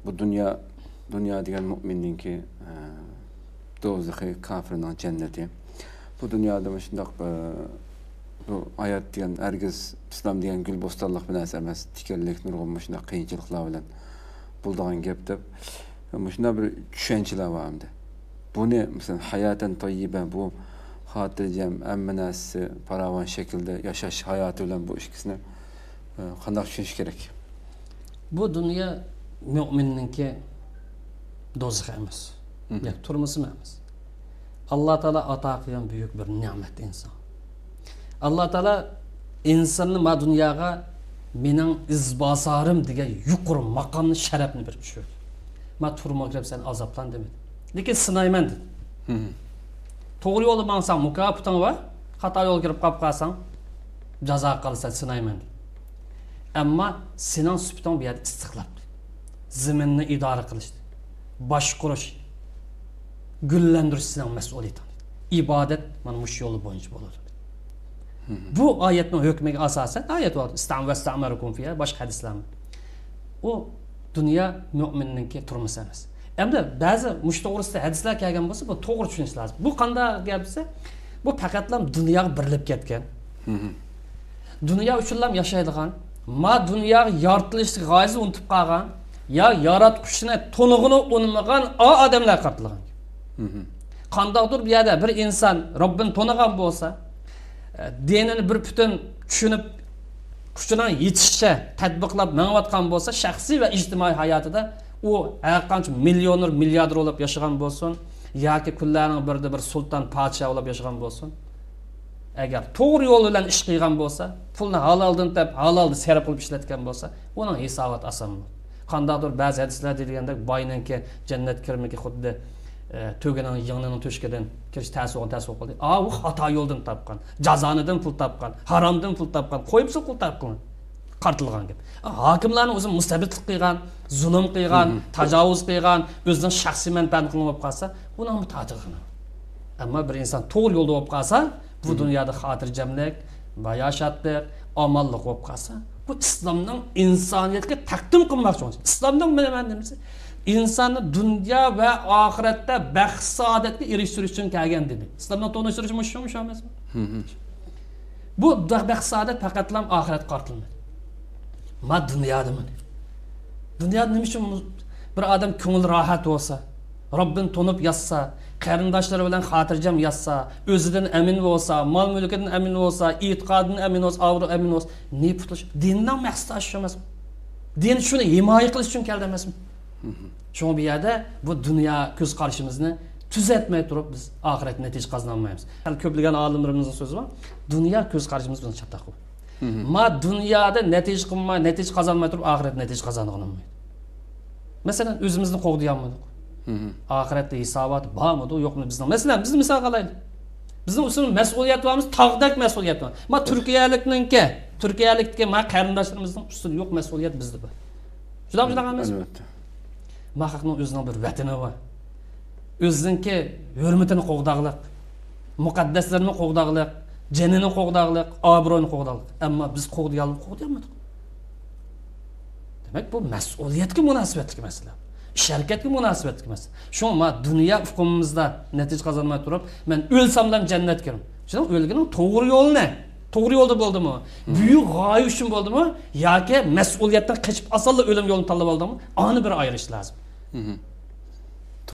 bu dünya degan müminninki do'zaxi, kafirning jannati. Bu dünyada shundoq bu hayot degan hergiz islom degan gul bo'stonliq bilan emas, tikanlik nurg'un shundoq qiyinchiliklar bilan bo'ldigan gap deb shunday bir tushunchalar bor endi. Buni masalan hayotdan tayyiba bu xotirjam, hamma narsasi farovon shaklda yashash hayoti bilan bu ikkisini qanday tushunish kerak? Bu dunyo mu'minninki do'zax emas. Yo'q, turmusi emas. Alloh taolo ato qilgan buyuk bir ne'mat inson. Alloh taolo insonni ma dunyoga mening izbosarim degan yuqori maqomni, sharafni berib tushirdi. Ma turmoq deb sen azoblan demadi. Lekin sinayman dedi. To'g'ri yo'lda mansang mukofoting va xato yo'lga kirib qolsang jazo qilsan sinayman dedi. Ammo sening supating bu yerda istiqlab. Zaminni idora qilish, boshqarish, gullantirish sening mas'uliyating. Ibodat mana shu yo'l bo'yicha bo'ladi. Bu oyatning hukmiga asosan oyat bor. Istamvastamarukum fiya boshqa hadislar. O dunyo mu'minninki turmusi emas. Endi ba'zi mush to'g'risida hadislar kelgan bo'lsa, bu to'g'ri tushunish lozim. Bu qanday gap desa, bu faqatlam dunyoga birilib ketgan. Dunyo uchunlam yashaydigan, ma dunyo yoritish g'oyasi unutib qolgan, ya yaratqushni to'nig'ini unutmagan odamlar qatilgan. Qandaqdir bu yerda bir inson Robbini to'nigan bo'lsa, dinini bir butun tushunib, kuchidan yetishcha tatbiqlab mang'ayotgan bo'lsa, shaxsiy va ijtimoiy hayotida u har qancha millioner, milliarder bo'lib yashagan bo'lsin, yoki kunlarning birida bir sulton, podsho bo'lib yashagan bo'lsin, agar to'g'ri yo'l bilan ish qilgan bo'lsa, pulni haloldan tap, halolda sarf qilib ishlatgan bo'lsa, uning hisobot oson. Qandaqdir ba'zi hadislar deyilgandek, boyninki jannat kirmigi xuddi to'ganing yig'inining to'shkidan kirish ta'siri qildi. U xato yo'ldan topgan, jazonidan pul topgan, haromdan pul topgan, qo'yibsa pul topgan. Qartilgan gap. Hokimlarning o'zi mustabidlik qilgan, zulm qilgan, tajovuz qilgan, o'zining shaxsiy manfaatini qilib qolsa, uning mutatig'ini. Ammo bir inson to'g'ri yo'lda bo'lib qolsa, bu dunyoda xotirjamlik, bayoshatlik, omonlik bo'lib qolsa, bu islomning insoniyatga taqdim qilmoqchi. Islomning nimasi? İnsanı dünya ve ahirette baxt saadetga erishtirish uchun kelgan dedi. Islomni to'nishtirish shu emasmi? Bu baxt saadet faqatlam oxirat qartilmaydi. Ma dunyodami? Dunyoda nima uchun bir odam ko'ngil rohat bo'lsa, Robbini to'nib yassa, qarindoshlari bilan xotirjam yassa, o'zidan amin bo'lsa, mol mulkidan amin bo'lsa, e'tiqodidan amin bo'lsa, obro' amin bo'lsa, ne putlish? Dindan maqsad shu emasmi? Din shuni himoya qilish uchun keldi emasmi? Şunu bir yerde bu dünya göz karşımızını tüzetmeye durup biz ahiret netice kazanmayız. Köplügen alimlerimizin sözü var. Dünya göz karşımız bizim çatlak bu. Ma dünyada netice kazanmaya durup ahiret netice kazanılmayız. Mesela özümüzü kovduyamadık. Ahirette hisabat var mıydı yok mu bizden? Mesela biz misal kalaydı. Bizim usulün mesuliyet varımız tağdak mesuliyet var. Ma Türkiye'likte ma karındaşlarımızın usulü yok mesuliyet bizde bu. Şuradan kalmaz mı? Mahakның özünün bir vətini var. Özünki hürmetini qoğdaqlıq, muqaddeslerini qoğdaqlıq, cenini qoğdaqlıq, obro'yini qoğdaqlıq. Ama biz qoğdayamadık. Demek bu mesuliyetki münasibetli mesele. Şirketki münasibetli mesele. Şu ma dünya hukumumuzda netice kazanmaya durup, ben ölsem cennet girim. Şimdi ölgünün doğru yolu ne? Doğru yolda oldu mu? Büyük gaye için oldu mu? Ya ki mesuliyetten kaçıp asalla ölüm yolunu tanıp oldu mu? Anı bir ayrış lazım.